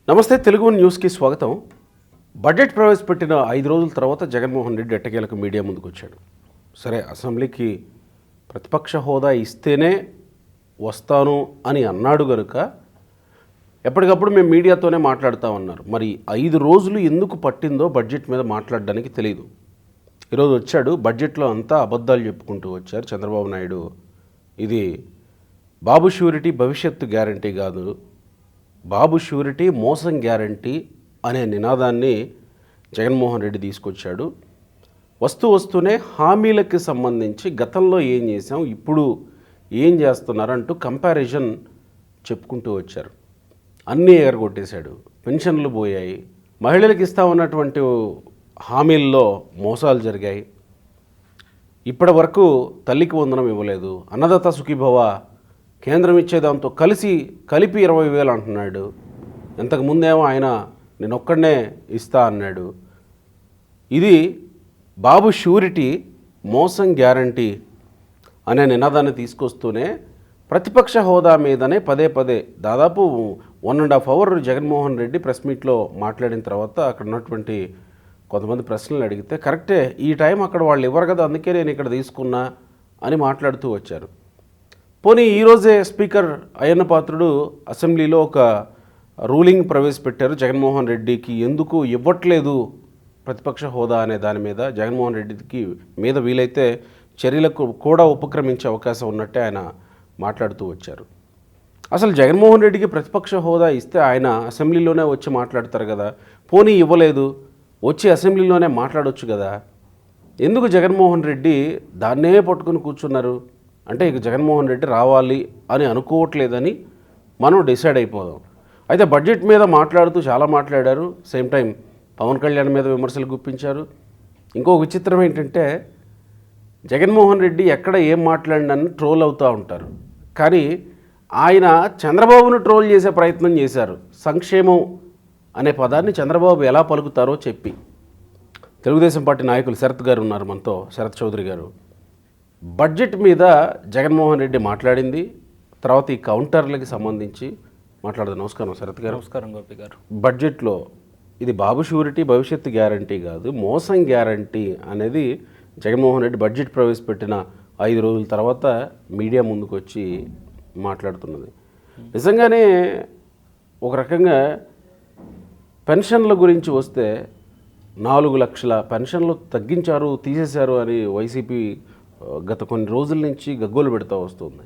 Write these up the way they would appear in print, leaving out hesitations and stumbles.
నమస్తే, తెలుగు న్యూస్కి స్వాగతం. బడ్జెట్ ప్రవేశపెట్టిన 5 రోజుల తర్వాత జగన్మోహన్ రెడ్డి ఎట్టకేలకు మీడియా ముందుకు వచ్చాడు. సరే, అసెంబ్లీకి ప్రతిపక్ష హోదా ఇస్తేనే వస్తాను అని అన్నాడు గనుక ఎప్పటికప్పుడు మేము మీడియాతోనే మాట్లాడుతామన్నారు. మరి 5 రోజులు ఎందుకు పట్టిందో బడ్జెట్ మీద మాట్లాడడానికి తెలియదు. ఈరోజు వచ్చాడు. బడ్జెట్లో అంతా అబద్ధాలు చెప్పుకుంటూ వచ్చారు చంద్రబాబు నాయుడు. ఇది బాబు ష్యూరిటీ భవిష్యత్తు గ్యారంటీ కాదు, బాబు ష్యూరిటీ మోసం గ్యారంటీ అనే నినాదాన్ని జగన్మోహన్ రెడ్డి తీసుకొచ్చాడు. వస్తూనే హామీలకి సంబంధించి గతంలో ఏం చేసాం, ఇప్పుడు ఏం చేస్తున్నారంటూ కంపారిజన్ చెప్పుకుంటూ వచ్చారు. అన్నీ ఎగరగొట్టేశాడు. పెన్షన్లు పోయాయి, మహిళలకు ఇస్తామన్నటువంటి హామీల్లో మోసాలు జరిగాయి, ఇప్పటి వరకు తల్లికి వందనం ఇవ్వలేదు, అన్నదాత సుఖీభవ కేంద్రం ఇచ్చేదాంతో కలిపి 20,000 అంటున్నాడు. ఇంతకుముందేమో ఆయన నేను ఒక్కడనే ఇస్తా అన్నాడు. ఇది బాబు ష్యూరిటీ మోసం గ్యారంటీ అనే నినాదాన్ని తీసుకొస్తూనే ప్రతిపక్ష హోదా మీదనే పదే దాదాపు 1.5 అవర్ జగన్మోహన్ రెడ్డి ప్రెస్ మీట్లో మాట్లాడిన తర్వాత అక్కడ ఉన్నటువంటి కొంతమంది ప్రశ్నలు అడిగితే కరెక్టే, ఈ టైం అక్కడ వాళ్ళు ఇవ్వరు కదా, అందుకే నేను ఇక్కడ తీసుకున్నా అని మాట్లాడుతూ వచ్చారు. పోనీ ఈరోజే స్పీకర్ అయ్యన్న పాత్రుడు అసెంబ్లీలో ఒక రూలింగ్ ప్రవేశపెట్టారు. జగన్మోహన్ రెడ్డికి ఎందుకు ఇవ్వట్లేదు ప్రతిపక్ష హోదా అనే దాని మీద జగన్మోహన్ రెడ్డికి మీద వీలైతే చర్యలకు కూడా ఉపక్రమించే అవకాశం ఉన్నట్టే ఆయన మాట్లాడుతూ వచ్చారు. అసలు జగన్మోహన్ రెడ్డికి ప్రతిపక్ష హోదా ఇస్తే ఆయన అసెంబ్లీలోనే వచ్చి మాట్లాడతారు కదా, పోనీ ఇవ్వలేదు వచ్చి అసెంబ్లీలోనే మాట్లాడవచ్చు కదా, ఎందుకు జగన్మోహన్ రెడ్డి దాన్నే పట్టుకుని కూర్చున్నారు? అంటే ఇక జగన్మోహన్ రెడ్డి రావాలి అని అనుకోవట్లేదని మనం డిసైడ్ అయిపోదాం. అయితే బడ్జెట్ మీద మాట్లాడుతూ చాలా మాట్లాడారు. సేమ్ టైం పవన్ కళ్యాణ్ మీద విమర్శలు గుప్పించారు. ఇంకో విచిత్రం ఏంటంటే జగన్మోహన్ రెడ్డి ఎక్కడ ఏం మాట్లాడినని ట్రోల్ అవుతూ ఉంటారు, కానీ ఆయన చంద్రబాబును ట్రోల్ చేసే ప్రయత్నం చేశారు. సంక్షేమం అనే పదాన్ని చంద్రబాబు ఎలా పలుకుతారో చెప్పి. తెలుగుదేశం పార్టీ నాయకులు శరత్ గారు ఉన్నారు మనతో, శరత్ చౌదరి గారు. బడ్జెట్ మీద జగన్మోహన్ రెడ్డి మాట్లాడింది, తర్వాత ఈ కౌంటర్లకి సంబంధించి మాట్లాడదు. నమస్కారం శరత్ గారు. నమస్కారం గోపి గారు. బడ్జెట్లో ఇది బాబు ష్యూరిటీ భవిష్యత్తు గ్యారంటీ కాదు, మోసం గ్యారంటీ అనేది జగన్మోహన్ రెడ్డి బడ్జెట్ ప్రవేశపెట్టిన 5 రోజుల తర్వాత మీడియా ముందుకు వచ్చి మాట్లాడుతున్నది. నిజంగానే ఒక రకంగా పెన్షన్ల గురించి వస్తే 4 లక్షల పెన్షన్లు తగ్గించారు, తీసేశారు అని వైసీపీ గత కొన్ని రోజుల నుంచి గగ్గోలు పెడతా వస్తుంది.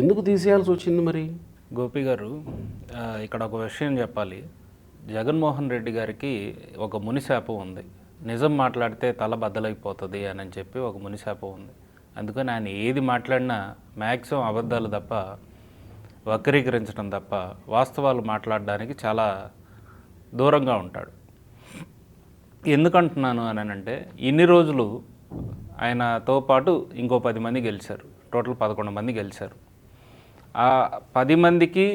ఎందుకు తీసేయాల్సి వచ్చింది మరి? గోపి గారు, ఇక్కడ ఒక విషయం చెప్పాలి. జగన్మోహన్ రెడ్డి గారికి ఒక మునిశాపం ఉంది. నిజం మాట్లాడితే తల బద్దలైపోతుంది అని చెప్పి ఒక మునిశాపం ఉంది. అందుకని ఆయన ఏది మాట్లాడినా మ్యాక్సిమం అబద్ధాలు తప్ప, వక్రీకరించడం తప్ప వాస్తవాలు మాట్లాడడానికి చాలా దూరంగా ఉంటాడు. ఎందుకంటున్నాను అని అంటే, ఇన్ని రోజులు ఆయనతో పాటు ఇంకో 10 మంది గెలిచారు. టోటల్ 11 మంది గెలిచారు. ఆ 10 మందికి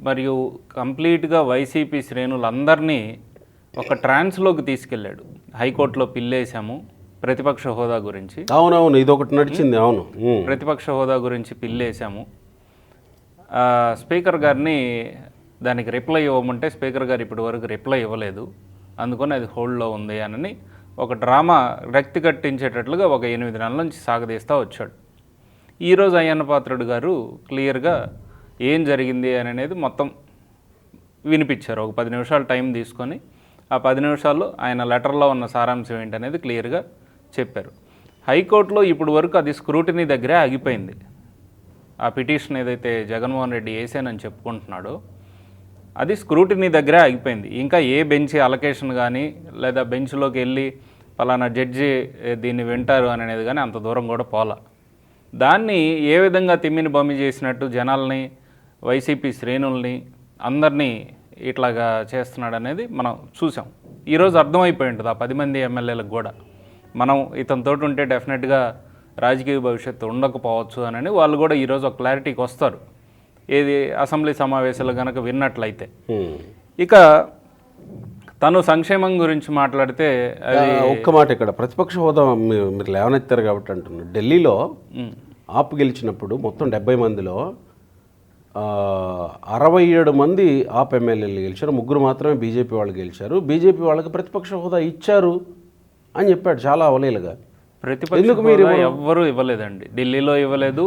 మరియు కంప్లీట్గా వైసీపీ శ్రేణులందరినీ ఒక ట్రాన్స్లోకి తీసుకెళ్ళాడు. హైకోర్టులో పిల్లేసాము ప్రతిపక్ష హోదా గురించి. అవునవును, ఇది ఒకటి నడిచింది. అవును, ప్రతిపక్ష హోదా గురించి పిల్లేసాము. స్పీకర్ గారిని దానికి రిప్లై ఇవ్వమంటే స్పీకర్ గారు ఇప్పటి వరకు రిప్లై ఇవ్వలేదు, అందుకని అది హోల్డ్లో ఉంది అని ఒక డ్రామా రక్తి కట్టించేటట్లుగా ఒక 8 నెలల నుంచి సాగదీస్తూ వచ్చాడు. ఈరోజు అయ్యన్న పాత్రుడు గారు క్లియర్గా ఏం జరిగింది అని అనేది మొత్తం వినిపించారు. ఒక 10 నిమిషాలు టైం తీసుకొని ఆ 10 నిమిషాల్లో ఆయన లెటర్లో ఉన్న సారాంశం ఏంటనేది క్లియర్గా చెప్పారు. హైకోర్టులో ఇప్పుడు వరకు అది స్క్రూటినీ దగ్గరే ఆగిపోయింది. ఆ పిటిషన్ ఏదైతే జగన్మోహన్ రెడ్డి వేసానని చెప్పుకుంటున్నాడో అది స్క్రూటినీ దగ్గరే ఆగిపోయింది. ఇంకా ఏ బెంచ్ అలొకేషన్ కానీ లేదా బెంచ్లోకి వెళ్ళి పలానా జడ్జి దీన్ని వింటారు అనేది కానీ అంత దూరం కూడా పోలా. దాన్ని ఏ విధంగా తిమ్మిని బొమ్మి చేసినట్టు జనాల్ని, వైసీపీ శ్రేణుల్ని అందరినీ ఇట్లాగా చేస్తున్నాడు అనేది మనం చూసాం. ఈరోజు అర్థమైపోయి ఉంటుంది ఆ 10 మంది ఎమ్మెల్యేలకు కూడా, మనం ఇతనితోటి ఉంటే డెఫినెట్గా రాజకీయ భవిష్యత్తు ఉండకపోవచ్చు అని వాళ్ళు కూడా ఈరోజు ఒక క్లారిటీకి వస్తారు. ఏది అసెంబ్లీ సమావేశాలు కనుక విన్నట్లయితే. ఇక తను సంక్షేమం గురించి మాట్లాడితే అది ఒక్క మాట, ఇక్కడ ప్రతిపక్ష హోదా మీరు లేవనెత్తారు కాబట్టి అంటున్నారు. ఢిల్లీలో ఆప్ గెలిచినప్పుడు మొత్తం 70 మందిలో 67 మంది ఆప్ ఎమ్మెల్యేలు గెలిచారు, 3 మాత్రమే బీజేపీ వాళ్ళు గెలిచారు, బీజేపీ వాళ్ళకి ప్రతిపక్ష హోదా ఇచ్చారు అని చెప్పాడు చాలా అవలీలగా. ప్రతిపక్ష హోదా ఎవ్వరూ ఇవ్వలేదండి, ఢిల్లీలో ఇవ్వలేదు.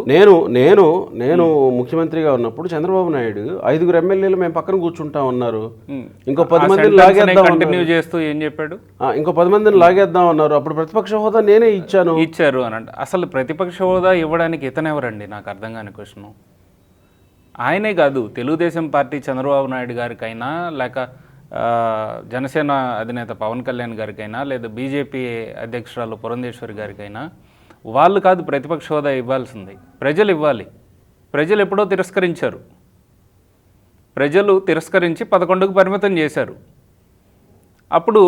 నేను ముఖ్యమంత్రిగా ఉన్నప్పుడు చంద్రబాబు నాయుడు 5 ఎమ్మెల్యేలు మేము పక్కన కూర్చుంటా ఉన్నారు, ఇంకో 10 మందిని లాగేద్దాం కంటిన్యూ చేస్తూ ఏం చెప్పాడు, ఇంకో 10 మందిని లాగేద్దాం అన్నారు, అప్పుడు ప్రతిపక్ష హోదా నేనే ఇచ్చారు అని అంటే అసలు ప్రతిపక్ష హోదా ఇవ్వడానికి ఇతనెవరండి? నాకు అర్థం కాని క్వశ్చన్. ఆయనే కాదు, తెలుగుదేశం పార్టీ చంద్రబాబు నాయుడు గారికైనా, లేక జనసేన అధినేత పవన్ కళ్యాణ్ గారికైనా, లేదా బీజేపీ అధ్యక్షురాలు పురంధేశ్వరి గారికైనా వాళ్ళు కాదు ప్రతిపక్ష హోదా ఇవ్వాల్సింది, ప్రజలు ఇవ్వాలి. ప్రజలు ఎప్పుడో తిరస్కరించారు, ప్రజలు తిరస్కరించి 11కు పరిమితం చేశారు. అప్పుడు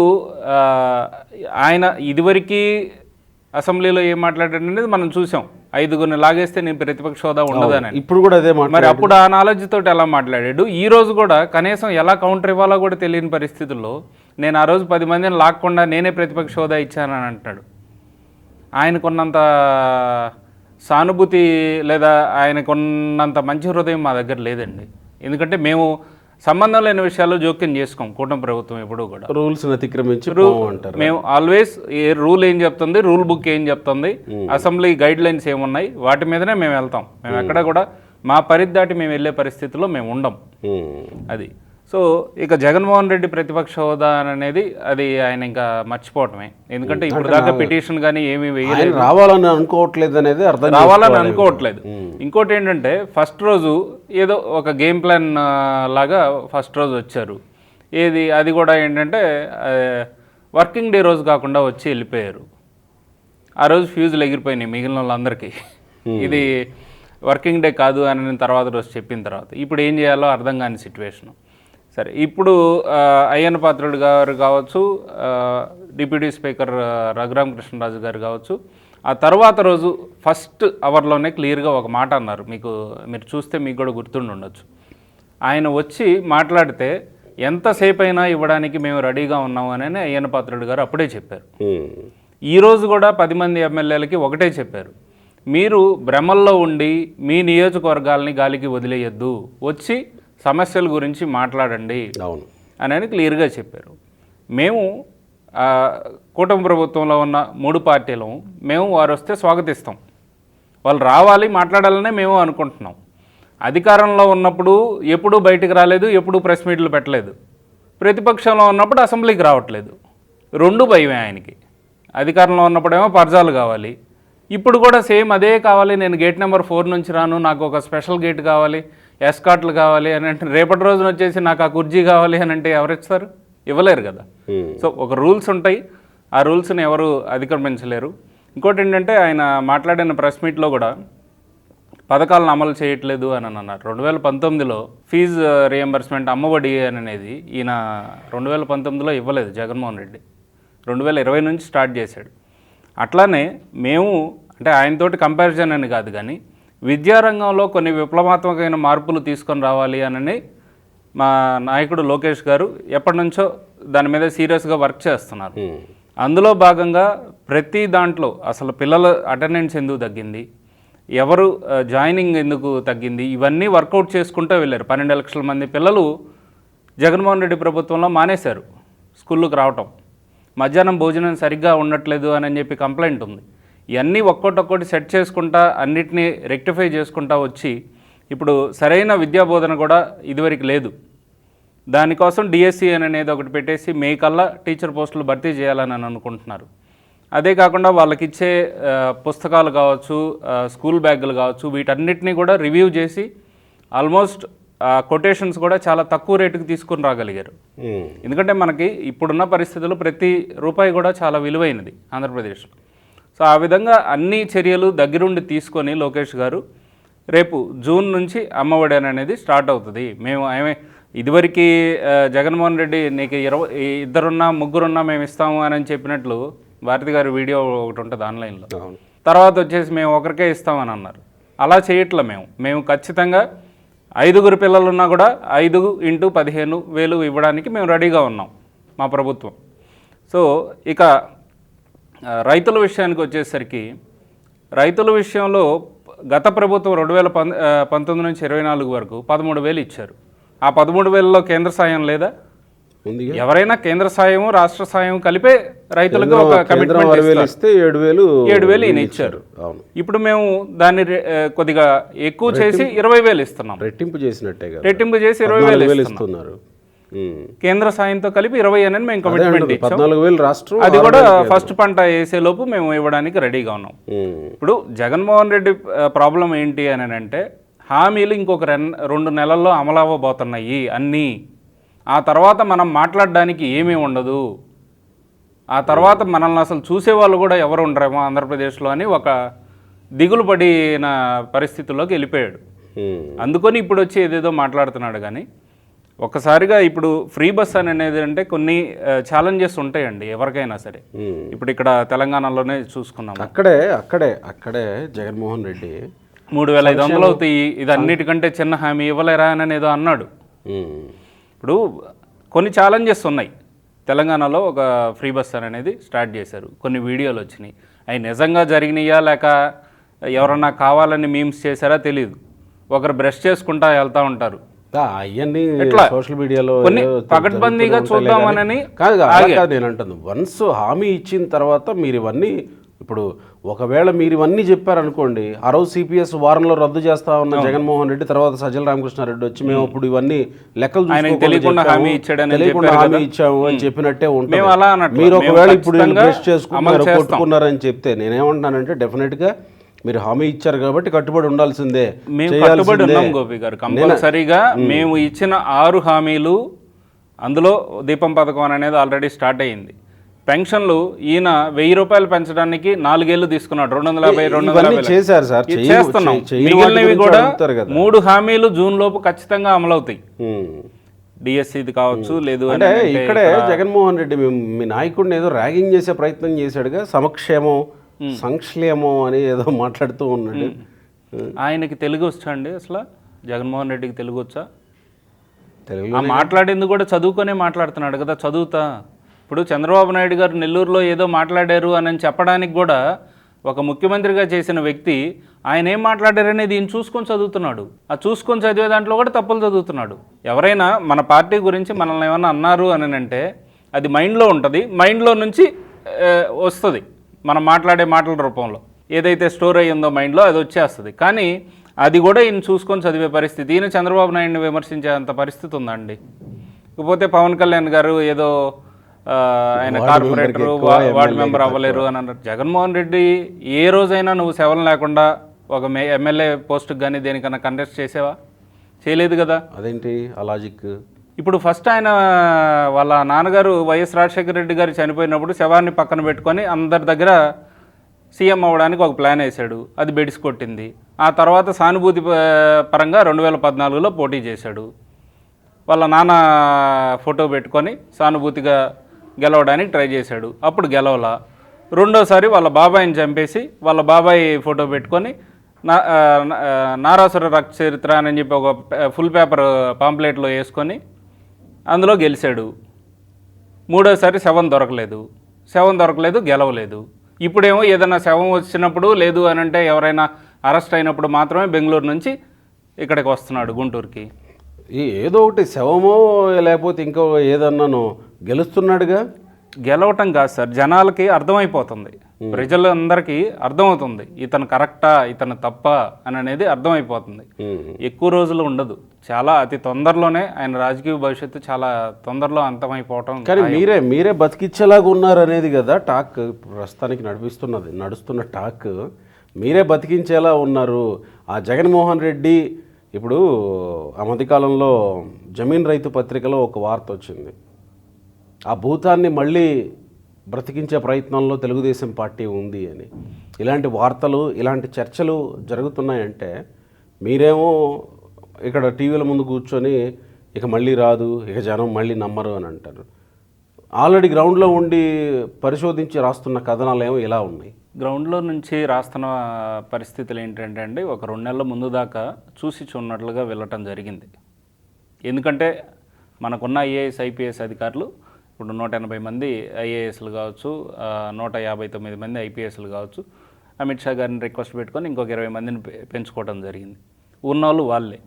ఆయన ఇదివరకు అసెంబ్లీలో ఏం మాట్లాడాడనేది మనం చూసాం, 5గురిని లాగేస్తే నేను ప్రతిపక్ష హోదా ఉండదని. ఇప్పుడు కూడా అదే మరి అప్పుడు ఆ నాలెడ్జ్ తోటి ఎలా మాట్లాడాడు, ఈ రోజు కూడా కనీసం ఎలా కౌంటర్ ఇవ్వాలో కూడా తెలియని పరిస్థితుల్లో నేను ఆ రోజు 10 మందిని లాక్కుండా నేనే ప్రతిపక్ష హోదా ఇచ్చానని అంటున్నాడు. ఆయనకున్నంత సానుభూతి లేదా ఆయనకున్నంత మంచి హృదయం మా దగ్గర లేదండి. ఎందుకంటే మేము సంబంధం లేని విషయాల్లో జోక్యం చేసుకోం, కూటమి ప్రభుత్వం ఎప్పుడూ కూడా. రూల్స్ అతిక్రమించి మేము ఆల్వేస్ ఏ రూల్ ఏం చెప్తుంది, రూల్ బుక్ ఏం చెప్తుంది, అసెంబ్లీ గైడ్ లైన్స్ ఏమున్నాయి, వాటి మీదనే మేము వెళ్తాం. మేము ఎక్కడ కూడా మా పరిధి దాటి మేము వెళ్ళే పరిస్థితిలో మేము ఉండం. అది సో ఇక జగన్మోహన్ రెడ్డి ప్రతిపక్ష హోదా అనేది అది ఆయన ఇంకా మర్చిపోవటమే. ఎందుకంటే ఇప్పుడు దాకా పిటిషన్ కానీ ఏమీ వేయలేదు, రావాలని అనుకోవట్లేదు అనేది అర్థం, రావాలని అనుకోవట్లేదు. ఇంకోటి ఏంటంటే ఫస్ట్ రోజు ఏదో ఒక గేమ్ ప్లాన్ లాగా ఫస్ట్ రోజు వచ్చారు. ఏది అది కూడా ఏంటంటే వర్కింగ్ డే రోజు కాకుండా వచ్చి వెళ్ళిపోయారు. ఆ రోజు ఫ్యూజులు ఎగిరిపోయినాయి మిగిలిన వాళ్ళందరికీ. ఇది వర్కింగ్ డే కాదు అని తర్వాత రోజు చెప్పిన తర్వాత ఇప్పుడు ఏం చేయాలో అర్థం కాని సిచ్యువేషను. సరే, ఇప్పుడు అయ్యన్న పాత్రుడు గారు కావచ్చు, డిప్యూటీ స్పీకర్ రఘురామకృష్ణరాజు గారు కావచ్చు, ఆ తర్వాత రోజు ఫస్ట్ అవర్లోనే క్లియర్గా ఒక మాట అన్నారు. మీరు చూస్తే మీకు కూడా గుర్తుండి ఉండొచ్చు. ఆయన వచ్చి మాట్లాడితే ఎంతసేపు అయినా ఇవ్వడానికి మేము రెడీగా ఉన్నాము అని అయ్యన్న పాత్రుడు గారు అప్పుడే చెప్పారు. ఈరోజు కూడా 10 మంది ఎమ్మెల్యేలకి ఒకటే చెప్పారు, మీరు భ్రమల్లో ఉండి మీ నియోజకవర్గాల్ని గాలికి వదిలేయద్దు, వచ్చి సమస్యల గురించి మాట్లాడండి అని క్లియర్గా చెప్పారు. మేము కూటమి ప్రభుత్వంలో ఉన్న 3 పార్టీలు మేము వారు వస్తే స్వాగతిస్తాం, వాళ్ళు రావాలి మాట్లాడాలనే మేము అనుకుంటున్నాం. అధికారంలో ఉన్నప్పుడు ఎప్పుడూ బయటికి రాలేదు, ఎప్పుడూ ప్రెస్ మీట్లు పెట్టలేదు. ప్రతిపక్షంలో ఉన్నప్పుడు అసెంబ్లీకి రావట్లేదు. 2 భయమే ఆయనకి. అధికారంలో ఉన్నప్పుడేమో పర్జాలు కావాలి, ఇప్పుడు కూడా సేమ్ అదే కావాలి, నేను గేట్ నెంబర్ 4 నుంచి రాను, నాకు ఒక స్పెషల్ గేట్ కావాలి, ఎస్కాట్లు కావాలి అని అంటే, రేపటి రోజున వచ్చేసి నాకు ఆ కుర్జీ కావాలి అని అంటే ఎవరు ఇస్తారు? ఇవ్వలేరు కదా. సో ఒక రూల్స్ ఉంటాయి, ఆ రూల్స్ని ఎవరు అధిగమించలేరు. ఇంకోటి ఏంటంటే ఆయన మాట్లాడిన ప్రెస్ మీట్లో కూడా పథకాలను అమలు చేయట్లేదు అని అన్నారు. 2019లో ఫీజు రియంబర్స్మెంట్ అమ్మఒడి అనేది ఈయన 2019లో ఇవ్వలేదు జగన్మోహన్ రెడ్డి, 2020 నుంచి స్టార్ట్ చేశాడు. అట్లానే మేము అంటే ఆయనతోటి కంపారిజన్ అని కాదు, కానీ విద్యారంగంలో కొన్ని విప్లవాత్మకమైన మార్పులు తీసుకొని రావాలి అని మా నాయకుడు లోకేష్ గారు ఎప్పటి నుంచో దాని మీద సీరియస్గా వర్క్ చేస్తున్నారు. అందులో భాగంగా ప్రతి దాంట్లో అసలు పిల్లల అటెండెన్స్ ఎందుకు తగ్గింది, ఎవరు జాయినింగ్ ఎందుకు తగ్గింది, ఇవన్నీ వర్కౌట్ చేసుకుంటూ వెళ్ళారు. 12 లక్షల మంది పిల్లలు జగన్మోహన్ రెడ్డి ప్రభుత్వంలో మానేశారు స్కూళ్ళకు రావటం, మధ్యాహ్నం భోజనం సరిగ్గా ఉండట్లేదు అని చెప్పి కంప్లైంట్ ఉంది. ఇవన్నీ ఒక్కొక్కటి సెట్ చేసుకుంటా అన్నిటినీ రెక్టిఫై చేసుకుంటా వచ్చి ఇప్పుడు సరైన విద్యాబోధన కూడా ఇదివరకు లేదు. దానికోసం డిఎస్సి అనేది ఒకటి పెట్టేసి మే కల్లా టీచర్ పోస్టులు భర్తీ చేయాలని అనుకుంటున్నారు. అదే కాకుండా వాళ్ళకి ఇచ్చే పుస్తకాలు కావచ్చు, స్కూల్ బ్యాగులు కావచ్చు, వీటన్నిటినీ కూడా రివ్యూ చేసి ఆల్మోస్ట్ కొటేషన్స్ కూడా చాలా తక్కువ రేటుకి తీసుకుని రాగలిగారు. ఎందుకంటే మనకి ఇప్పుడున్న పరిస్థితుల్లో ప్రతి రూపాయి కూడా చాలా విలువైనది ఆంధ్రప్రదేశ్లో. సో ఆ విధంగా అన్ని చర్యలు దగ్గరుండి తీసుకొని లోకేష్ గారు రేపు జూన్ నుంచి అమ్మఒడి అనేది స్టార్ట్ అవుతుంది. మేము ఇదివరకు జగన్మోహన్ రెడ్డి నీకు 2 ముగ్గురున్నా మేము ఇస్తాము అని చెప్పినట్లు భారతి గారి వీడియో ఒకటి ఉంటుంది ఆన్లైన్లో. తర్వాత వచ్చేసి మేము ఒకరికే ఇస్తామని అన్నారు. అలా చేయట్లే. మేము ఖచ్చితంగా 5 పిల్లలున్నా కూడా 5 × 15,000 ఇవ్వడానికి మేము రెడీగా ఉన్నాం మా ప్రభుత్వం. సో ఇక రైతుల విషయానికి వచ్చేసరికి రైతుల విషయంలో గత ప్రభుత్వం 2019 నుంచి 24 వరకు 13,000 ఇచ్చారు. ఆ 13,000లో కేంద్ర సాయం లేదా? ఉంది. ఎవరైనా కేంద్ర సాయం రాష్ట్ర సాయం కలిపే రైతులకు ఒక కమిట్మెంట్ ఇస్తే 7,000 ఈయన ఇచ్చారు. ఇప్పుడు మేము దాన్ని కొద్దిగా ఎక్కువ చేసి 20,000 ఇస్తున్నాం. రెట్టింపు చేసినట్టే కదా, రెట్టింపు చేసి 20,000 ఇస్తున్నారు. కేంద్ర సాయంతో కలిపి 20 అని మేము కమిట్మెంట్ ఇచ్చాం. 14,000 రాష్ట్రం, అది కూడా ఫస్ట్ పంట వేసేలోపు మేము ఇవ్వడానికి రెడీగా ఉన్నాం. ఇప్పుడు జగన్మోహన్ రెడ్డి ప్రాబ్లం ఏంటి అని అంటే హామీలు ఇంకొక 2 నెలల్లో అమలు అవ్వబోతున్నాయి అన్నీ. ఆ తర్వాత మనం మాట్లాడడానికి ఏమీ ఉండదు. ఆ తర్వాత మనల్ని అసలు చూసేవాళ్ళు కూడా ఎవరు ఉండరేమో ఆంధ్రప్రదేశ్లో అని ఒక దిగులు పడిన పరిస్థితుల్లోకి వెళ్ళిపోయాడు. అందుకని ఇప్పుడు వచ్చి ఏదేదో మాట్లాడుతున్నాడు. కానీ ఒక్కసారిగా ఇప్పుడు ఫ్రీ బస్ అనేది అంటే కొన్ని ఛాలెంజెస్ ఉంటాయండి ఎవరికైనా సరే. ఇప్పుడు ఇక్కడ తెలంగాణలోనే చూసుకున్నాం. అక్కడే జగన్మోహన్ రెడ్డి 3,500 అవుతాయి, ఇది అన్నిటికంటే చిన్న హామీ ఇవ్వలేరా అని ఏదో అన్నాడు. ఇప్పుడు కొన్ని ఛాలెంజెస్ ఉన్నాయి. తెలంగాణలో ఒక ఫ్రీ బస్ అనేది స్టార్ట్ చేశారు, కొన్ని వీడియోలు వచ్చినాయి. అవి నిజంగా జరిగినాయా లేక ఎవరన్నా కావాలని మీమ్స్ చేశారా తెలియదు. ఒకరు బ్రష్ చేసుకుంటా వెళ్తూ ఉంటారు. సోషల్ మీడియాలో కొన్ని పకడ్బందీగా చూద్దామని కాదు నేను అంటుంది. వన్స్ హామీ ఇచ్చిన తర్వాత మీరు ఇవన్నీ ఇప్పుడు ఒకవేళ మీరు ఇవన్నీ చెప్పారనుకోండి, ఆ రోజు సిపిఎస్ వారంలో రద్దు చేస్తా ఉన్న జగన్మోహన్ రెడ్డి తర్వాత సజ్జల రామకృష్ణారెడ్డి వచ్చి మేము ఇప్పుడు ఇవన్నీ లెక్కలు తెలియకుండా హామీ ఇచ్చాము అని చెప్పినట్టే ఉంటుంది. మీరు ఒకవేళ ఇప్పుడు బ్రష్ చేసుకున్నారు కొట్టుకున్నారని చెప్తే నేనేమంటున్నానంటే డెఫినెట్గా మీరు హామీ ఇచ్చారు కాబట్టి కట్టుబడి ఉండాల్సిందే. మేము కట్టుబడి ఉన్నాం గోపి గారు. కంపల్సరీగా మేము ఇచ్చిన 6 హామీలు, అందులో దీపం పథకం అనేది ఆల్రెడీ స్టార్ట్ అయ్యింది. పెన్షన్లు ఈయన 1,000 రూపాయలు పెంచడానికి 4 ఏళ్ళు తీసుకున్నాడు. 250 చేశారు సార్, చేస్తున్నాం. మిగిలినవి కూడా 3 హామీలు జూన్ లోపు ఖచ్చితంగా అమలవుతాయి. డిఎస్సిది కావచ్చు, లేదు అంటే ఇక్కడే జగన్మోహన్ రెడ్డి మీ నాయకుడిని ఏదో ర్యాగింగ్ చేసే ప్రయత్నం చేశాడుగా, సమక్షేమం సంక్షేమం అని ఏదో మాట్లాడుతూ ఉన్నాడు. ఆయనకి తెలుగు వచ్చా అండి? అసలు జగన్మోహన్ రెడ్డికి తెలుగు వచ్చా? తెలుగు మాట్లాడేందుకు కూడా చదువుకొనే మాట్లాడుతున్నాడు కదా, చదువుతా. ఇప్పుడు చంద్రబాబు నాయుడు గారు నెల్లూరులో ఏదో మాట్లాడారు అని చెప్పడానికి కూడా ఒక ముఖ్యమంత్రిగా చేసిన వ్యక్తి ఆయన ఏం మాట్లాడారనేది ఈయన చూసుకొని చదువుతున్నాడు. ఆ చూసుకొని చదివే దాంట్లో కూడా తప్పులు చదువుతున్నాడు. ఎవరైనా మన పార్టీ గురించి మనల్ని ఏమన్నా అన్నారు అని అంటే అది మైండ్లో ఉంటుంది, మైండ్లో నుంచి వస్తుంది. మనం మాట్లాడే మాటల రూపంలో ఏదైతే స్టోర్ అయ్యిందో మైండ్లో అది వచ్చేస్తుంది. కానీ అది కూడా ఈయన చూసుకొని చదివే పరిస్థితి, ఈయన చంద్రబాబు నాయుడిని విమర్శించే అంత పరిస్థితి ఉందండి. ఇకపోతే పవన్ కళ్యాణ్ గారు ఏదో ఆయన కార్పొరేటర్ వార్డు మెంబర్ అవ్వలేరు అని అన్నారు. జగన్మోహన్ రెడ్డి ఏ రోజైనా నువ్వు సేవలు లేకుండా ఒక ఎమ్మెల్యే పోస్టుకి కానీ దేనికన్నా కంటెస్ట్ చేసేవా? చేయలేదు కదా. అదేంటి ఆ లాజిక్? ఇప్పుడు ఫస్ట్ ఆయన వాళ్ళ నాన్నగారు వైఎస్ రాజశేఖర రెడ్డి గారు చనిపోయినప్పుడు శవాన్ని పక్కన పెట్టుకొని అందరి దగ్గర సీఎం అవ్వడానికి ఒక ప్లాన్ వేశాడు, అది బెడిసి కొట్టింది. ఆ తర్వాత సానుభూతి పరంగా 2014లో పోటీ చేశాడు. వాళ్ళ నాన్న ఫోటో పెట్టుకొని సానుభూతిగా గెలవడానికి ట్రై చేశాడు, అప్పుడు గెలవలా. రెండోసారి వాళ్ళ బాబాయిని చంపేసి వాళ్ళ బాబాయ్ ఫోటో పెట్టుకొని నారాసుర రక్త చరిత్ర అని చెప్పి ఒక ఫుల్ పేపర్ పాంప్లెట్లో వేసుకొని అందులో గెలిచాడు. మూడోసారి శవం దొరకలేదు, గెలవలేదు. ఇప్పుడేమో ఏదైనా శవం వచ్చినప్పుడు లేదు అని అంటే ఎవరైనా అరెస్ట్ అయినప్పుడు మాత్రమే బెంగళూరు నుంచి ఇక్కడికి వస్తున్నాడు గుంటూరుకి. ఏదో ఒకటి శవమో లేకపోతే ఇంకో ఏదన్నాను గెలుస్తున్నాడుగా. గెలవటం కాదు సార్, జనాలకి అర్థమైపోతుంది, ప్రజలందరికీ అర్థమవుతుంది ఇతను కరెక్టా ఇతను తప్ప అని అనేది అర్థమైపోతుంది. ఎక్కువ రోజులు ఉండదు, చాలా అతి తొందరలోనే ఆయన రాజకీయ భవిష్యత్తు చాలా తొందరలో అంతమైపోవటం. కానీ మీరే బతికిచ్చేలాగా ఉన్నారు అనేది కదా టాక్ ప్రస్తుతానికి నడుస్తున్న టాక్. మీరే బతికించేలా ఉన్నారు. ఆ జగన్మోహన్ రెడ్డి ఇప్పుడు ఆ మధ్యకాలంలో జమీన్ రైతు పత్రికలో ఒక వార్త వచ్చింది, ఆ భూతాన్ని మళ్ళీ బ్రతికించే ప్రయత్నంలో తెలుగుదేశం పార్టీ ఉంది అని. ఇలాంటి వార్తలు ఇలాంటి చర్చలు జరుగుతున్నాయంటే మీరేమో ఇక్కడ టీవీల ముందు కూర్చొని ఇక మళ్ళీ రాదు, ఇక జనం మళ్ళీ నమ్మరు అని అంటారు. ఆల్రెడీ గ్రౌండ్లో ఉండి పరిశోధించి రాస్తున్న కథనాలు ఏమో ఇలా ఉన్నాయి. గ్రౌండ్లో నుంచి రాస్తున్న పరిస్థితులు ఏంటంటే అండి, ఒక 2 నెలల ముందు దాకా చూసి చూడనట్లుగా వెళ్ళటం జరిగింది. ఎందుకంటే మనకున్న ఐఏఎస్ ఐపీఎస్ అధికారులు ఇప్పుడు 180 మంది ఐఏఎస్లు కావచ్చు, 159 మంది ఐపీఎస్లు కావచ్చు, అమిత్ షా గారిని రిక్వెస్ట్ పెట్టుకొని ఇంకొక 20 మందిని పెంచుకోవడం జరిగింది. ఉన్నోళ్ళు వాళ్ళే,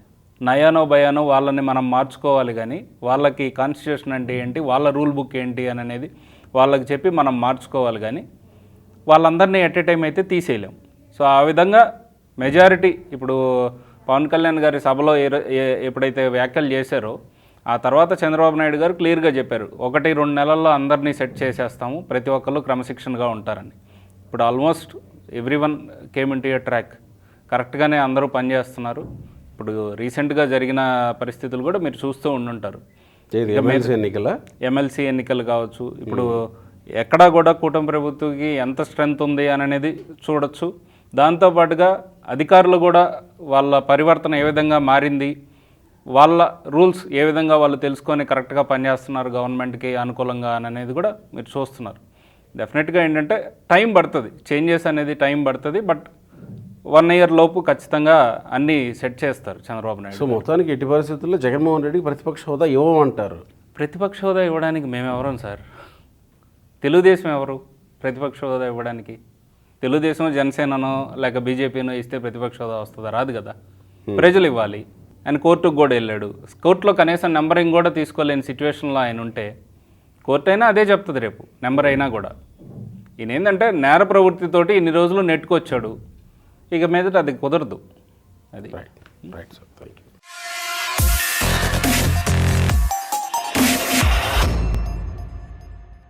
నయానో భయానో వాళ్ళని మనం మార్చుకోవాలి కానీ వాళ్ళకి కాన్స్టిట్యూషన్ అంటే ఏంటి, వాళ్ళ రూల్ బుక్ ఏంటి అని అనేది వాళ్ళకి చెప్పి మనం మార్చుకోవాలి కానీ వాళ్ళందరినీ ఎట్ ఏ టైం అయితే తీసేయలేం. సో ఆ విధంగా మెజారిటీ ఇప్పుడు పవన్ కళ్యాణ్ గారి సభలో ఎప్పుడైతే వ్యాఖ్యలు చేశారో ఆ తర్వాత చంద్రబాబు నాయుడు గారు క్లియర్గా చెప్పారు, 1-2 నెలల్లో అందరినీ సెట్ చేసేస్తాము, ప్రతి ఒక్కళ్ళు క్రమశిక్షణగా ఉంటారని. ఇప్పుడు almost everyone came in to a track, కరెక్ట్గానే అందరూ పనిచేస్తున్నారు. ఇప్పుడు రీసెంట్గా జరిగిన పరిస్థితులు కూడా మీరు చూస్తూ ఉండుంటారు. ఎమ్మెల్సీ ఎన్నికలు కావచ్చు, ఇప్పుడు ఎక్కడా కూడా కూటమి ప్రభుత్వకి ఎంత స్ట్రెంత్ ఉంది అని అనేది చూడొచ్చు. దాంతోపాటుగా అధికారులు కూడా వాళ్ళ పరివర్తన ఏ విధంగా మారింది, వాళ్ళ రూల్స్ ఏ విధంగా వాళ్ళు తెలుసుకొని కరెక్ట్గా పనిచేస్తున్నారు గవర్నమెంట్కి అనుకూలంగా అని అనేది కూడా మీరు చూస్తున్నారు. డెఫినెట్గా ఏంటంటే టైం పడుతుంది, చేంజెస్ అనేది టైం పడుతుంది. బట్ 1 year లోపు ఖచ్చితంగా అన్నీ సెట్ చేస్తారు చంద్రబాబు నాయుడు. సో మొత్తానికి ఎట్టి పరిస్థితుల్లో జగన్మోహన్ రెడ్డికి ప్రతిపక్ష హోదా ఇవ్వమంటారు. ప్రతిపక్ష హోదా ఇవ్వడానికి మేమెవరం సార్? తెలుగుదేశం ఎవరు ప్రతిపక్ష హోదా ఇవ్వడానికి? తెలుగుదేశం జనసేననో లేక బీజేపీనో ఇస్తే ప్రతిపక్ష హోదా వస్తుందా? రాదు కదా. ప్రజలు ఇవ్వాలి. ఆయన కోర్టుకు కూడా వెళ్ళాడు, కోర్టులో కనీసం నెంబరింగ్ కూడా తీసుకోలేని సిచ్యువేషన్లో ఆయన ఉంటే కోర్టు అయినా అదే చెప్తుంది రేపు, నెంబర్ అయినా కూడా. ఈయన ఏంటంటే నేర ప్రవృత్తితోటి ఇన్ని రోజులు నెట్టుకొచ్చాడు, ఇక మీదట అది కుదరదు. అది రైట్ సార్, థ్యాంక్ యూ.